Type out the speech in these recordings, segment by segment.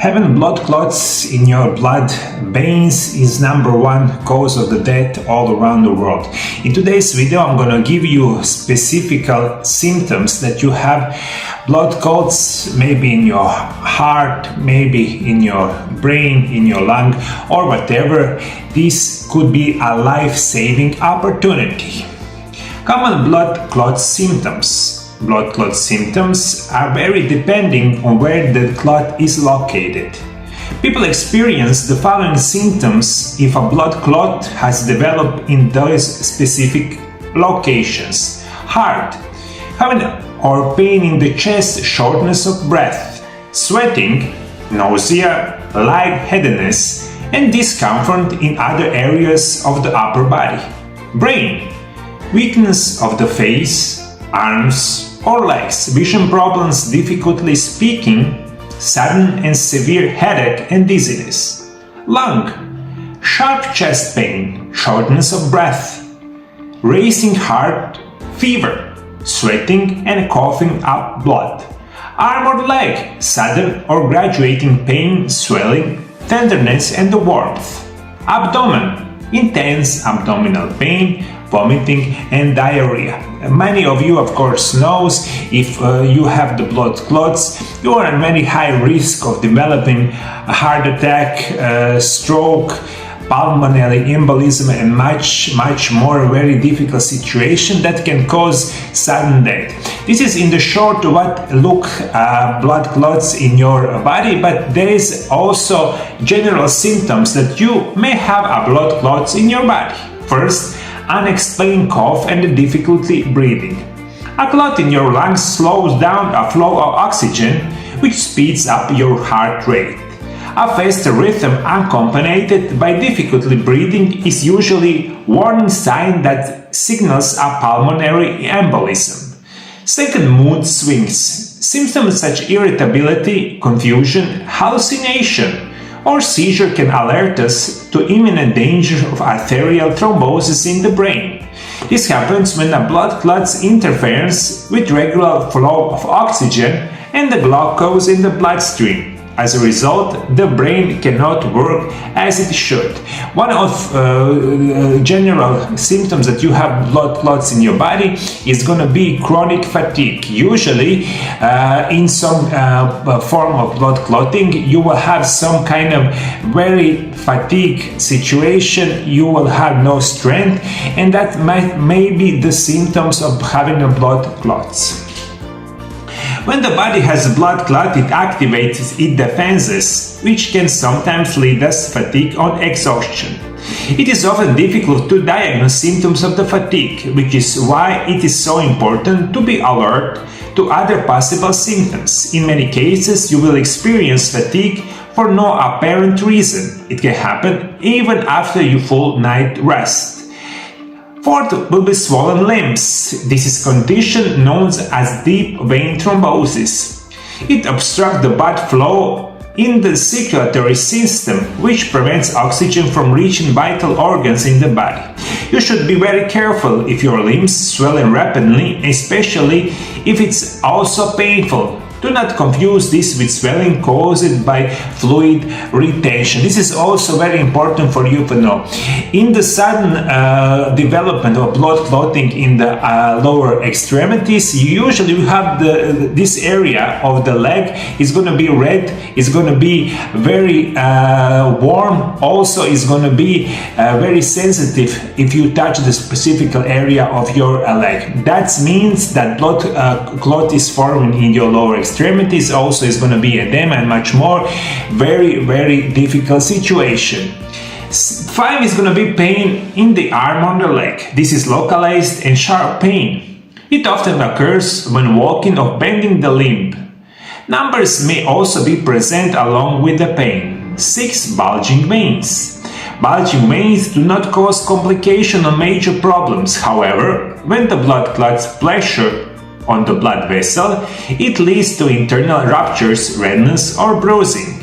Having blood clots in your blood veins is #1 cause of the death all around the world. In today's video, I'm gonna give you specific symptoms that you have blood clots, maybe in your heart, maybe in your brain, in your lung, or whatever. This could be a life-saving opportunity. Common blood clot symptoms. Blood clot symptoms are very depending on where the clot is located. People experience the following symptoms if a blood clot has developed in those specific locations. Heart, having or pain in the chest, shortness of breath, sweating, nausea, lightheadedness, and discomfort in other areas of the upper body. Brain, weakness of the face, arms or legs, vision problems, difficulty speaking, sudden and severe headache and dizziness. Lung, sharp chest pain, shortness of breath, racing heart, fever, sweating and coughing up blood. Arm or leg, sudden or graduating pain, swelling, tenderness and warmth. Abdomen, intense abdominal pain, vomiting and diarrhea. Many of you, of course, knows if you have the blood clots, you are at very high risk of developing a heart attack, stroke, pulmonary embolism, and much more very difficult situation that can cause sudden death. This is in the short what look blood clots in your body, but there is also general symptoms that you may have a blood clots in your body. First, unexplained cough and difficulty breathing. A clot in your lungs slows down a flow of oxygen, which speeds up your heart rate. A fast rhythm accompanied by difficulty breathing is usually a warning sign that signals a pulmonary embolism. Second, mood swings. Symptoms such irritability, confusion, hallucination, or seizure can alert us to imminent danger of arterial thrombosis in the brain. This happens when a blood clot interferes with regular flow of oxygen and the glucose in the bloodstream. As a result, the brain cannot work as it should. One of general symptoms that you have blood clots in your body is going to be chronic fatigue. Usually, in some form of blood clotting, you will have some kind of very fatigue situation. You will have no strength, and that may be the symptoms of having a blood clots. When the body has a blood clot, it activates its defenses, which can sometimes lead us fatigue or exhaustion. It is often difficult to diagnose symptoms of the fatigue, which is why it is so important to be alert to other possible symptoms. In many cases, you will experience fatigue for no apparent reason. It can happen even after your full night rest. Fourth will be swollen limbs. This is a condition known as deep vein thrombosis. It obstructs the blood flow in the circulatory system, which prevents oxygen from reaching vital organs in the body. You should be very careful if your limbs swell rapidly, especially if it's also painful. Do not confuse this with swelling caused by fluid retention. This is also very important for you to know. In the sudden development of blood clotting in the lower extremities, you usually have this area of the leg is going to be red, it's going to be very warm, also is going to be very sensitive if you touch the specific area of your leg. That means that blood clot is forming in your lower extremities. Also is going to be edema and much more. Very difficult situation. 5 is going to be pain in the arm or the leg. This is localized and sharp pain. It often occurs when walking or bending the limb. Numbers may also be present along with the pain. 6. Bulging veins. Bulging veins do not cause complication or major problems. However, when the blood clots pressure on the blood vessel, it leads to internal ruptures, redness or bruising.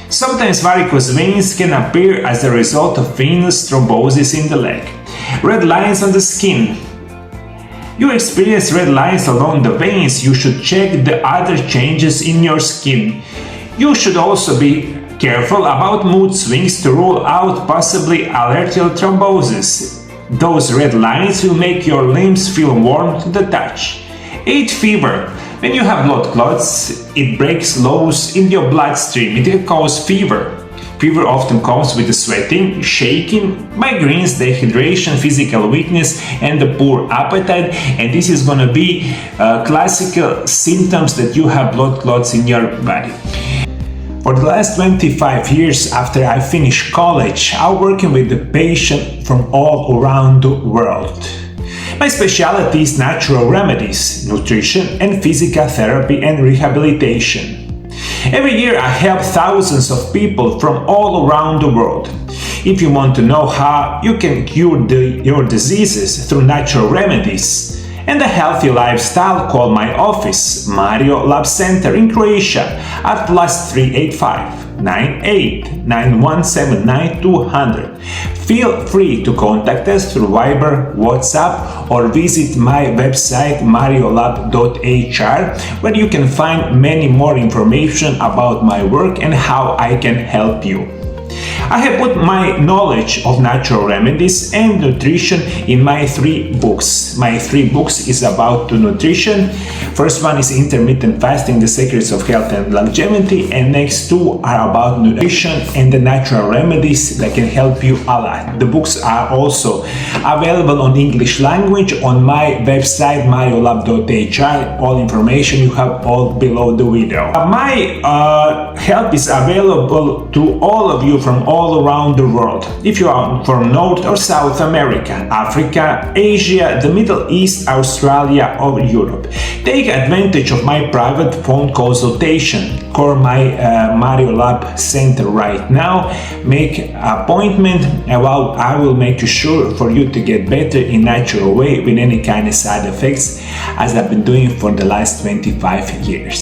Sometimes varicose veins can appear as a result of venous thrombosis in the leg. Red lines on the skin. You experience red lines along the veins, you should check the other changes in your skin. You should also be careful about mood swings to rule out possibly arterial thrombosis. Those red lines will make your limbs feel warm to the touch. 8. Fever. When you have blood clots, it breaks loose in your bloodstream. It can cause fever. Fever often comes with sweating, shaking, migraines, dehydration, physical weakness, and a poor appetite. And this is going to be classical symptoms that you have blood clots in your body. For the last 25 years after I finished college, I'm working with the patient from all around the world. My specialty is natural remedies, nutrition, and physical therapy and rehabilitation. Every year I help thousands of people from all around the world. If you want to know how you can cure your diseases through natural remedies and a healthy lifestyle, call my office, Mario Lab Center in Croatia at +385 98 9179 200. Feel free to contact us through Viber, WhatsApp, or visit my website mariolab.hr, where you can find many more information about my work and how I can help you. I have put my knowledge of natural remedies and nutrition in my 3 books. My 3 books is about nutrition. First one is Intermittent Fasting, The Secrets of Health and Longevity, and next 2 are about nutrition and the natural remedies that can help you a lot. The books are also available on English language on my website mariolab.hr. All information you have all below the video. My help is available to all of you from all around the world. If you are from North or South America, Africa, Asia, the Middle East, Australia, or Europe, take advantage of my private phone consultation. Call my Mario Lab Center right now, make an appointment, and I will make sure for you to get better in natural way with any kind of side effects, as I've been doing for the last 25 years.